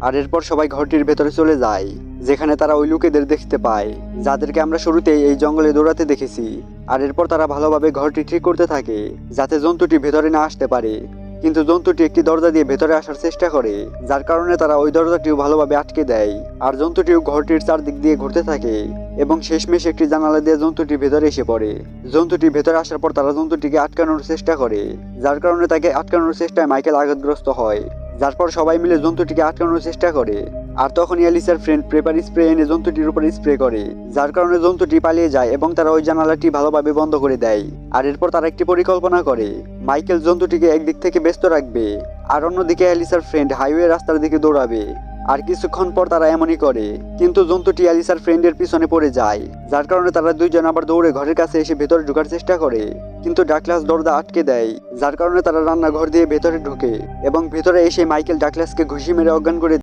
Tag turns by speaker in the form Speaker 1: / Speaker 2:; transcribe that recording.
Speaker 1: আর এরপর সবাই ঘরটির ভেতরে চলে যায়, যেখানে তারা ওই লোকেদের দেখতে পায় যাদেরকে আমরা শুরুতেই এই জঙ্গলে দৌড়াতে দেখেছি। আর এরপর তারা ভালোভাবে ঘরটি ঠিক করতে থাকে যাতে জন্তুটি ভেতরে না আসতে পারে। কিন্তু জন্তুটি একটি দরজা দিয়ে ভেতরে আসার চেষ্টা করে, যার কারণে তারা ওই দরজাটিও ভালোভাবে আটকে দেয়। আর জন্তুটিও ঘরটির চারদিক দিয়ে ঘুরতে থাকে এবং শেষমেশ একটি জানালা দিয়ে জন্তুটি ভেতরে এসে পড়ে। জন্তুটি ভেতরে আসার পর তারা জন্তুটিকে আটকানোর চেষ্টা করে, যার কারণে তাকে আটকানোর চেষ্টায় মাইকেল আঘাতগ্রস্ত হয়। যার পর সবাই মিলে জন্তুটিকে আটকানোর চেষ্টা করে। আর তখন অ্যালিসার ফ্রেন্ড পেপার স্প্রে এনে জন্তুটির উপর স্প্রে করে, যার কারণে জন্তুটি পালিয়ে যায় এবং তারা ওই জানালাটি ভালোভাবে বন্ধ করে দেয়। আর এরপর তারা একটি পরিকল্পনা করে, মাইকেল জন্তুটিকে একদিক থেকে ব্যস্ত রাখবে আর অন্যদিকে অ্যালিসার ফ্রেন্ড হাইওয়ে রাস্তার দিকে দৌড়াবে। আর কিছুক্ষণ পর তারা এমনই করে, কিন্তু জন্তুটি অ্যালিসার ফ্রেন্ডের পিছনে পড়ে যায়, যার কারণে তারা দুইজন আবার দৌড়ে ঘরের কাছে এসে ভেতরে ঢোকার চেষ্টা করে। কিন্তু ডাকলাস দরজা আটকে দেয়, যার কারণে তারা রান্নাঘর দিয়ে ভেতরে ঢোকে এবং ভেতরে এসে মাইকেল ডাকলাসকে ঘুষি মেরে অজ্ঞান করে